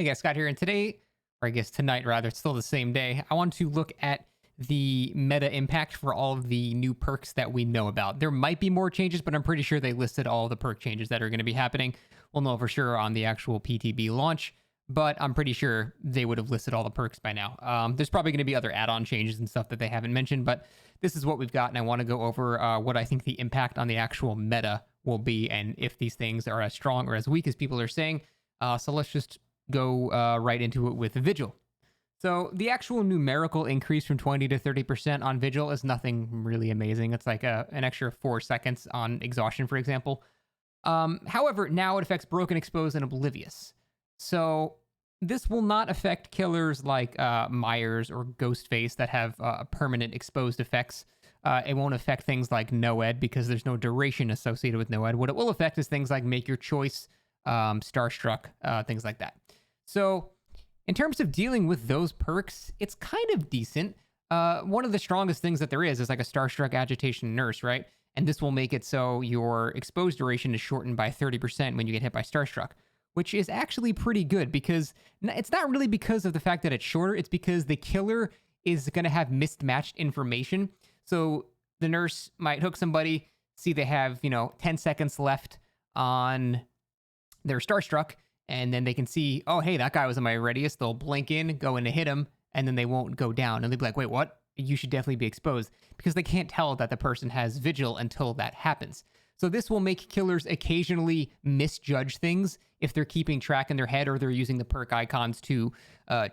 Hey guys, Scott here, and today, or I guess tonight rather, it's still the same day, I want to look at the meta impact for all of the new perks that we know about. There might be more changes, but I'm pretty sure they listed all the perk changes that are going to be happening. We'll know for sure on the actual PTB launch, but I'm pretty sure they would have listed all the perks by now. There's probably going to be other add-on changes and stuff that they haven't mentioned, but this is what we've got, and I want to go over what I think the impact on the actual meta will be, and if these things are as strong or as weak as people are saying. So let's just go right into it with Vigil. So the actual numerical increase from 20 to 30% on Vigil is nothing really amazing. It's like an extra 4 seconds on exhaustion, for example. However, now it affects Broken, Exposed, and Oblivious. So this will not affect killers like Myers or Ghostface that have permanent exposed effects. It won't affect things like Noed because there's no duration associated with Noed. What it will affect is things like Make Your Choice, Starstruck, things like that. So in terms of dealing with those perks, it's kind of decent. One of the strongest things that there is like a Starstruck Agitation Nurse, right? And this will make it so your exposed duration is shortened by 30% when you get hit by Starstruck, which is actually pretty good because it's not really because of the fact that it's shorter. It's because the killer is going to have mismatched information. So the nurse might hook somebody, see they have, 10 seconds left on their Starstruck, and then they can see, oh, hey, that guy was in my radius. They'll blink in, go in to hit him, and then they won't go down. And they'll be like, wait, what? You should definitely be exposed, because they can't tell that the person has Vigil until that happens. So this will make killers occasionally misjudge things if they're keeping track in their head or they're using the perk icons to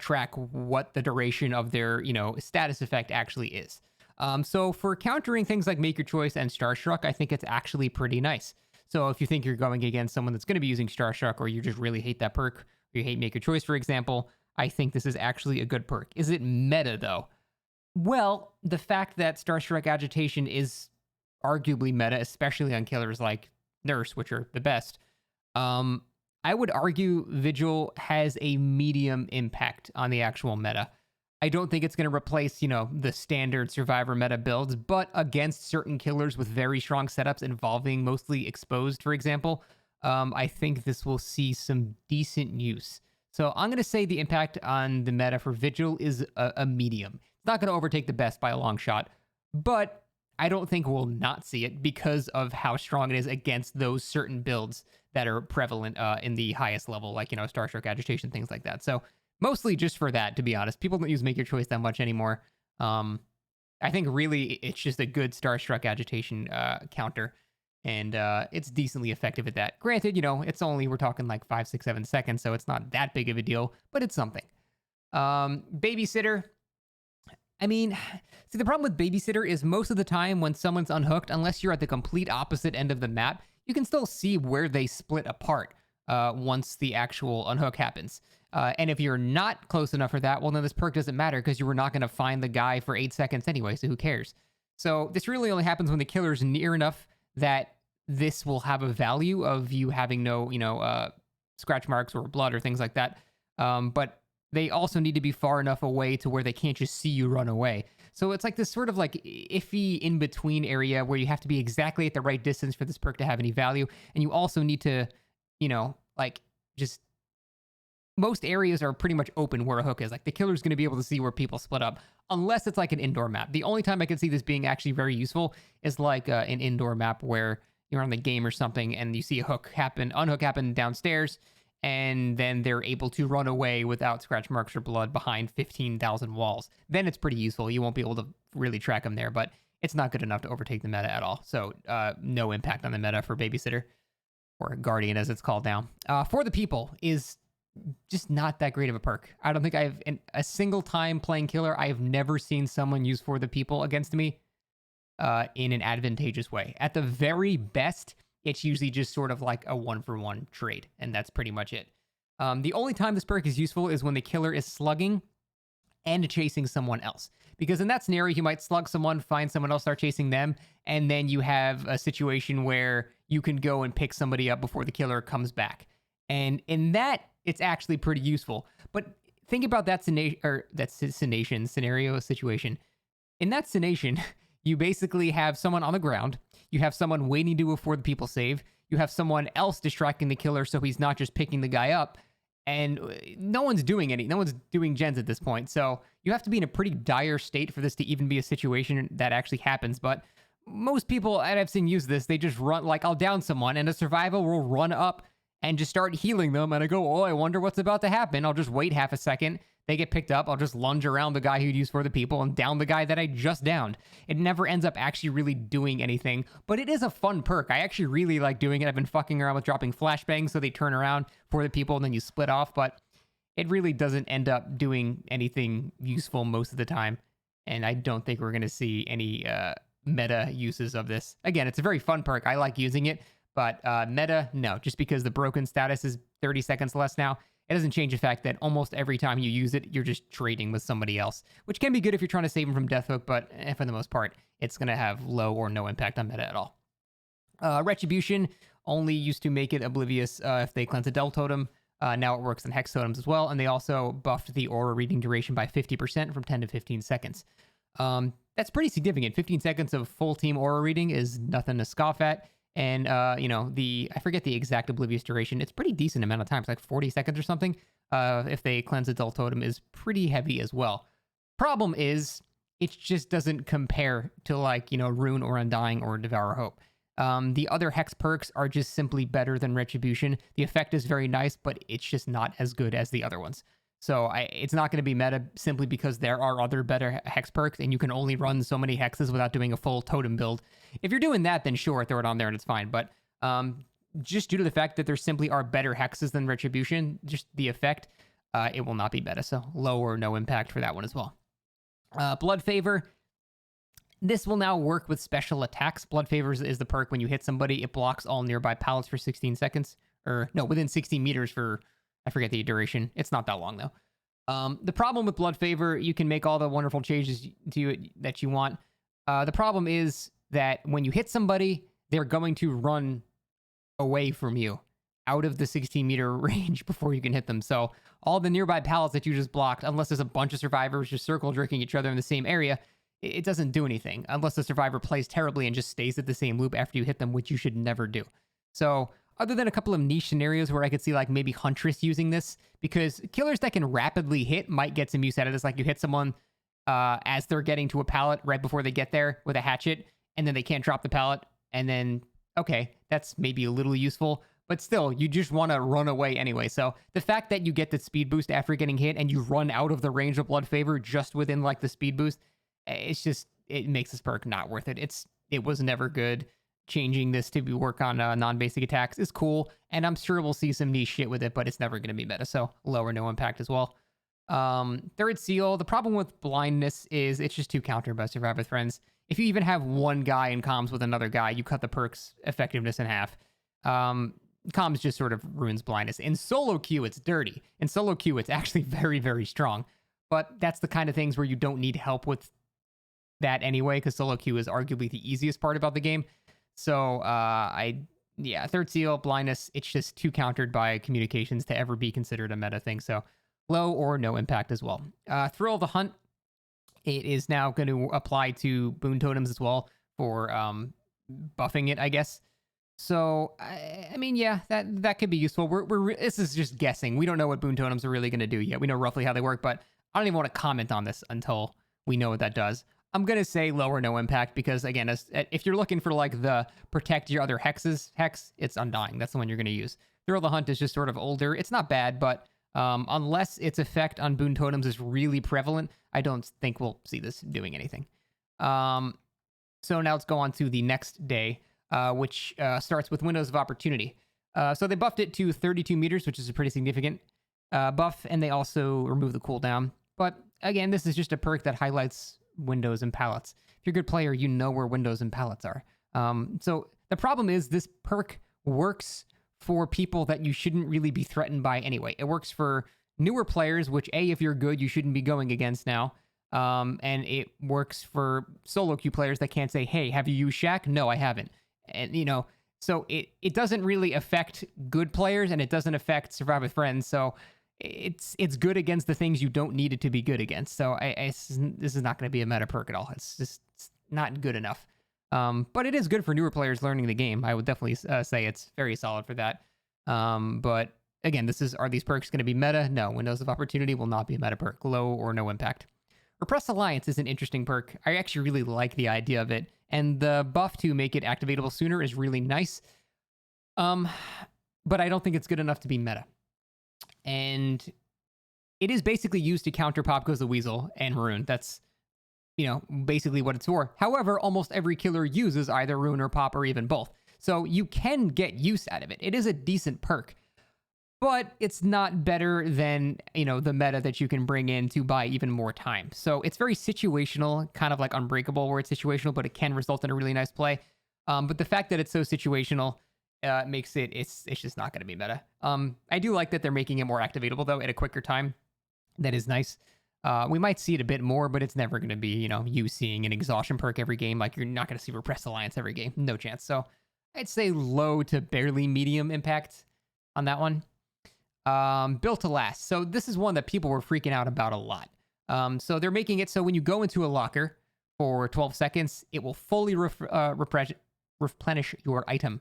track what the duration of their, status effect actually is. So for countering things like Make Your Choice and Starstruck, I think it's actually pretty nice. So if you think you're going against someone that's going to be using Starstruck, or you just really hate that perk, or you hate Make Your Choice, for example, I think this is actually a good perk. Is it meta, though? Well, the fact that Starstruck Agitation is arguably meta, especially on killers like Nurse, which are the best, I would argue Vigil has a medium impact on the actual meta. I don't think it's going to replace, the standard Survivor meta builds, but against certain killers with very strong setups involving mostly exposed, for example, I think this will see some decent use. So I'm going to say the impact on the meta for Vigil is a medium. It's not going to overtake the best by a long shot, but I don't think we'll not see it because of how strong it is against those certain builds that are prevalent in the highest level, like, Starstruck Agitation, things like that. So mostly just for that, to be honest. People don't use Make Your Choice that much anymore. I think really it's just a good Starstruck Agitation counter, and it's decently effective at that. Granted, it's only, we're talking like 5, 6, 7 seconds, so it's not that big of a deal, but it's something. Babysitter. I mean, see, the problem with Babysitter is most of the time when someone's unhooked, unless you're at the complete opposite end of the map, you can still see where they split apart once the actual unhook happens. And if you're not close enough for that, well, then this perk doesn't matter because you were not going to find the guy for 8 seconds anyway, so who cares? So this really only happens when the killer's near enough that this will have a value of you having no, scratch marks or blood or things like that. But they also need to be far enough away to where they can't just see you run away. So it's like this sort of like iffy in-between area where you have to be exactly at the right distance for this perk to have any value. And you also need to, just... most areas are pretty much open where a hook is. Like, the killer's going to be able to see where people split up, unless it's like an indoor map. The only time I can see this being actually very useful is like an indoor map where you're on the game or something and you see a unhook happen downstairs, and then they're able to run away without scratch marks or blood behind 15,000 walls. Then it's pretty useful. You won't be able to really track them there, but it's not good enough to overtake the meta at all. So no impact on the meta for Babysitter, or Guardian as it's called now. For the People is just not that great of a perk. I don't think I've, in a single time playing killer, I have never seen someone use For the People against me in an advantageous way. At the very best, it's usually just sort of like a 1-for-1 trade, and that's pretty much it. The only time this perk is useful is when the killer is slugging and chasing someone else. Because in that scenario, you might slug someone, find someone else, start chasing them, and then you have a situation where you can go and pick somebody up before the killer comes back. And in that, it's actually pretty useful. But think about that scenario situation. In that scenario, you basically have someone on the ground. You have someone waiting to afford the people save. You have someone else distracting the killer so he's not just picking the guy up. and no one's doing gens at this point. So you have to be in a pretty dire state for this to even be a situation that actually happens. But most people that I've seen use this, they just run, like, I'll down someone and a survivor will run up and just start healing them. And I go, oh, I wonder what's about to happen. I'll just wait half a second. They get picked up. I'll just lunge around the guy who'd use for the people and down the guy that I just downed. It never ends up actually really doing anything, but it is a fun perk. I actually really like doing it. I've been fucking around with dropping flashbangs so they turn around for the people and then you split off, but it really doesn't end up doing anything useful most of the time. And I don't think we're going to see any meta uses of this. Again, it's a very fun perk. I like using it, but meta, no, just because the broken status is 30 seconds less now. It doesn't change the fact that almost every time you use it, you're just trading with somebody else, which can be good if you're trying to save them from death hook, but for the most part, it's going to have low or no impact on meta at all. Retribution only used to make it oblivious if they cleanse a Del Totem. Now it works on Hex Totems as well, and they also buffed the aura reading duration by 50% from 10 to 15 seconds. That's pretty significant. 15 seconds of full team aura reading is nothing to scoff at. And, I forget the exact oblivious duration. It's pretty decent amount of time. It's like 40 seconds or something. If they cleanse a Del Totem is pretty heavy as well. Problem is, it just doesn't compare to Rune or Undying or Devour Hope. The other Hex perks are just simply better than Retribution. The effect is very nice, but it's just not as good as the other ones. So it's not going to be meta simply because there are other better Hex perks, and you can only run so many Hexes without doing a full totem build. If you're doing that, then sure, throw it on there and it's fine. But just due to the fact that there simply are better Hexes than Retribution, just the effect, it will not be meta. So low or no impact for that one as well. Blood Favor. This will now work with special attacks. Blood Favor is the perk when you hit somebody, it blocks all nearby pallets for 16 seconds. Or no, within 16 meters for... I forget the duration. It's not that long, though. The problem with Blood Favor, you can make all the wonderful changes to it that you want. The problem is that when you hit somebody, they're going to run away from you out of the 16-meter range before you can hit them. So all the nearby pallets that you just blocked, unless there's a bunch of survivors just circle jerking each other in the same area, it doesn't do anything unless the survivor plays terribly and just stays at the same loop after you hit them, which you should never do. So... other than a couple of niche scenarios where I could see maybe Huntress using this, because killers that can rapidly hit might get some use out of this. Like you hit someone as they're getting to a pallet right before they get there with a hatchet, and then they can't drop the pallet, and then, okay, that's maybe a little useful, but still, you just want to run away anyway. So the fact that you get the speed boost after getting hit and you run out of the range of Blood Favor just within the speed boost, it makes this perk not worth it. It was never good. Changing this to work on non-basic attacks is cool, and I'm sure we'll see some niche shit with it, but it's never going to be meta, so low or no impact as well. Third Seal, the problem with blindness is it's just too countered by Survive with Friends. If you even have one guy in comms with another guy, you cut the perk's effectiveness in half. Comms just sort of ruins blindness. In solo queue, it's dirty. In solo queue, it's actually very, very strong, but that's the kind of things where you don't need help with that anyway, because solo queue is arguably the easiest part about the game. So, Third Seal, blindness, it's just too countered by communications to ever be considered a meta thing. So, low or no impact as well. Thrill of the Hunt, it is now going to apply to Boon Totems as well for buffing it, I guess. So, that could be useful. This is just guessing. We don't know what Boon Totems are really going to do yet. We know roughly how they work, but I don't even want to comment on this until we know what that does. I'm going to say low or no impact because, again, if you're looking for the protect your other hex, it's Undying. That's the one you're going to use. Thrill of the Hunt is just sort of older. It's not bad, but unless its effect on Boon Totems is really prevalent, I don't think we'll see this doing anything. So now let's go on to the next day, which starts with Windows of Opportunity. So they buffed it to 32 meters, which is a pretty significant buff, and they also removed the cooldown. But again, this is just a perk that highlights windows and pallets. If you're a good player, you know where windows and pallets are. So the problem is this perk works for people that you shouldn't really be threatened by anyway. It works for newer players, which if you're good, you shouldn't be going against now. And it works for solo queue players that can't say, hey, have you used Shack? No, I haven't. And, so it doesn't really affect good players, and it doesn't affect Survive with Friends. So it's good against the things you don't need it to be good against. So this is not going to be a meta perk at all. It's not good enough. But it is good for newer players learning the game. I would definitely say it's very solid for that. But again, are these perks going to be meta? No. Windows of Opportunity will not be a meta perk. Low or no impact. Repressed Alliance is an interesting perk. I actually really like the idea of it. And the buff to make it activatable sooner is really nice. But I don't think it's good enough to be meta. And it is basically used to counter Pop Goes the Weasel and Rune. That's, basically what it's for. However, almost every killer uses either Rune or Pop or even both. So you can get use out of it. It is a decent perk. But it's not better than, the meta that you can bring in to buy even more time. So it's very situational, kind of like Unbreakable where it's situational, but it can result in a really nice play. But the fact that it's so situational makes it's just not going to be meta. I do like that they're making it more activatable, though, at a quicker time. That is nice. We might see it a bit more, but it's never going to be, you seeing an exhaustion perk every game. Like, you're not going to see Repressed Alliance every game. No chance. So I'd say low to barely medium impact on that one. Built to last. So this is one that people were freaking out about a lot. So they're making it so when you go into a locker for 12 seconds, it will fully replenish your item.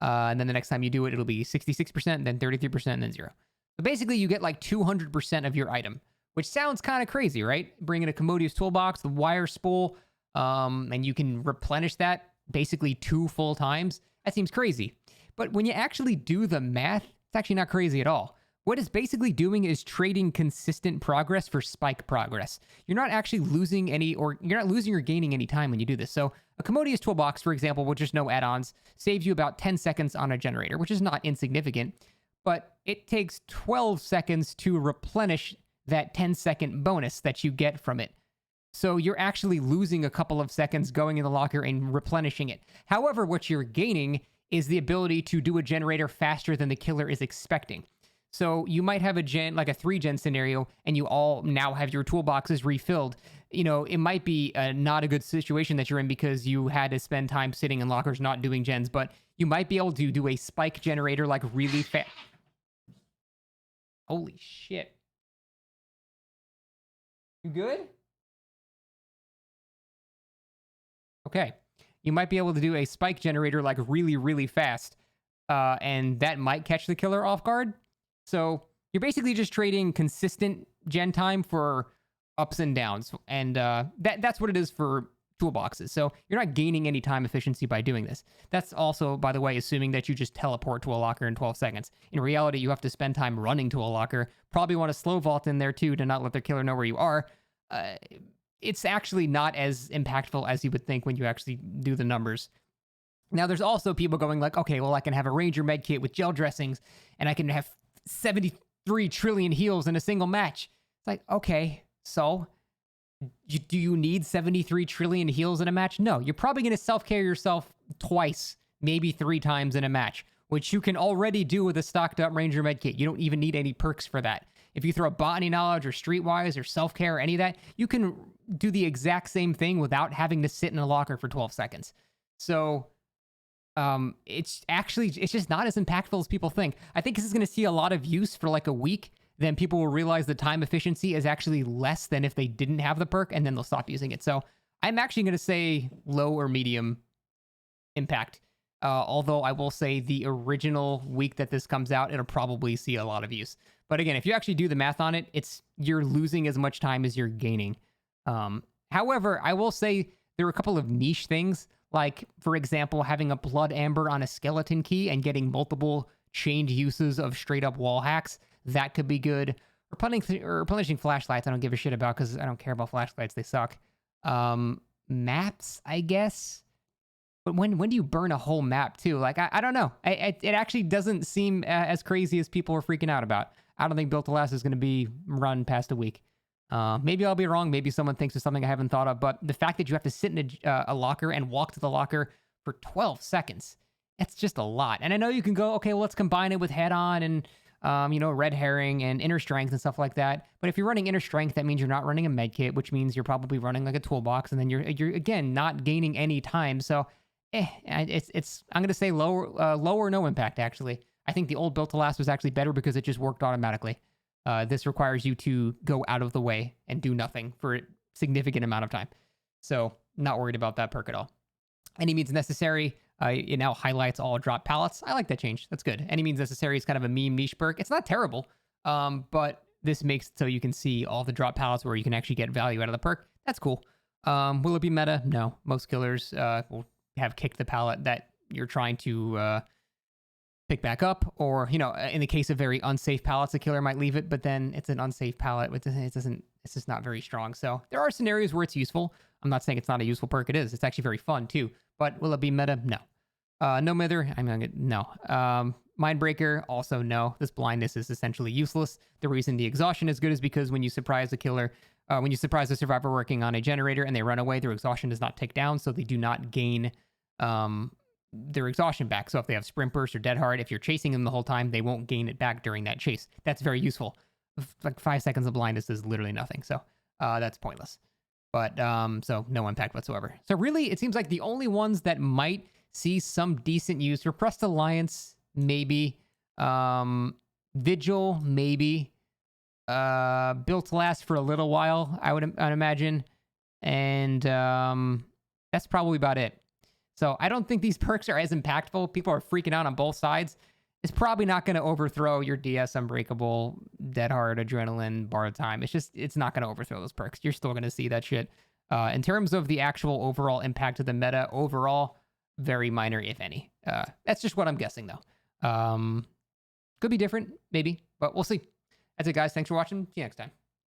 And then the next time you do it, it'll be 66%, then 33%, and then 0. So basically, you get like 200% of your item, which sounds kind of crazy, right? Bring in a Commodious Toolbox, the wire spool, and you can replenish that basically 2 full times. That seems crazy. But when you actually do the math, it's actually not crazy at all. What it's basically doing is trading consistent progress for spike progress. You're not actually losing you're not losing or gaining any time when you do this. So a Commodious Toolbox, for example, with just no add-ons, saves you about 10 seconds on a generator, which is not insignificant, but it takes 12 seconds to replenish that 10-second bonus that you get from it. So you're actually losing a couple of seconds going in the locker and replenishing it. However, what you're gaining is the ability to do a generator faster than the killer is expecting. So you might have a 3-gen scenario, and you all now have your toolboxes refilled. It might be not a good situation that you're in because you had to spend time sitting in lockers not doing gens, but you might be able to do a spike generator like really fast. Holy shit. You good? Okay. You might be able to do a spike generator like really, really fast, and that might catch the killer off guard. So you're basically just trading consistent gen time for ups and downs. And that's what it is for toolboxes. So you're not gaining any time efficiency by doing this. That's also, by the way, assuming that you just teleport to a locker in 12 seconds. In reality, you have to spend time running to a locker. Probably want to slow vault in there too to not let their killer know where you are. It's actually not as impactful as you would think when you actually do the numbers. Now, there's also people going like, okay, well, I can have a Ranger med kit with gel dressings, and I can have 73 trillion heals in a single match. It's like, okay, so do you need 73 trillion heals in a match? No, you're probably going to self-care yourself twice, maybe 3 times in a match, which you can already do with a stocked up Ranger medkit. You don't even need any perks for that. If you throw botany knowledge or streetwise or self-care or any of that, you can do the exact same thing without having to sit in a locker for 12 seconds. So it's just not as impactful as people think. I think this is going to see a lot of use for like a week. Then people will realize the time efficiency is actually less than if they didn't have the perk, and then they'll stop using it. So I'm actually going to say low or medium impact. Although I will say the original week that this comes out, it'll probably see a lot of use. But again, if you actually do the math on it, you're losing as much time as you're gaining. However, I will say there are a couple of niche things, like, for example, having a Blood Amber on a skeleton key and getting multiple chained uses of straight up wall hacks. That could be good. Replenishing flashlights, I don't give a shit about because I don't care about flashlights. They suck. Maps, I guess. But when do you burn a whole map too? Like, I don't know. It actually doesn't seem as crazy as people are freaking out about. I don't think Built to Last is going to be run past a week. Maybe I'll be wrong. Maybe someone thinks of something I haven't thought of. But the fact that you have to sit in a locker and walk to the locker for 12 seconds, that's just a lot. And I know you can go, okay, well, let's combine it with Head On and Red Herring and Inner Strength and stuff like that. But if you're running Inner Strength, that means you're not running a med kit, which means you're probably running like a toolbox, and then you're again not gaining any time. So I'm gonna say low or no impact. Actually, I think the old Built to Last was actually better because it just worked automatically. This requires you to go out of the way and do nothing for a significant amount of time. So not worried about that perk at all. Any means necessary. It now highlights all drop palettes. I like that change. That's good. Any means necessary is kind of a meme niche perk. It's not terrible, but this makes it so you can see all the drop palettes where you can actually get value out of the perk. That's cool. Will it be meta? No. Most killers will have kicked the palette that you're trying to pick back up, or in the case of very unsafe palettes, a killer might leave it, but then it's an unsafe palette. It's just not very strong. So there are scenarios where it's useful. I'm not saying it's not a useful perk. It is. It's actually very fun too. But will it be meta? No. No Mither. No. Mindbreaker, also no. This blindness is essentially useless. The reason the exhaustion is good is because when you surprise a killer, when you surprise a survivor working on a generator and they run away, their exhaustion does not tick down, so they do not gain their exhaustion back. So if they have sprint burst or dead hard, if you're chasing them the whole time, they won't gain it back during that chase. That's very useful. Like 5 seconds of blindness is literally nothing. So that's pointless. But so no impact whatsoever. So really, it seems like the only ones that might see some decent use: Repressed Alliance, maybe. Vigil, maybe. Built to last for a little while, I'd imagine. And that's probably about it. So I don't think these perks are as impactful. People are freaking out on both sides. It's probably not going to overthrow your DS Unbreakable, Dead Hard, Adrenaline, Bar of Time. It's not going to overthrow those perks. You're still going to see that shit. In terms of the actual overall impact of the meta, overall, very minor, if any. That's just what I'm guessing, though. Could be different, maybe, but we'll see. That's it, guys. Thanks for watching. See you next time.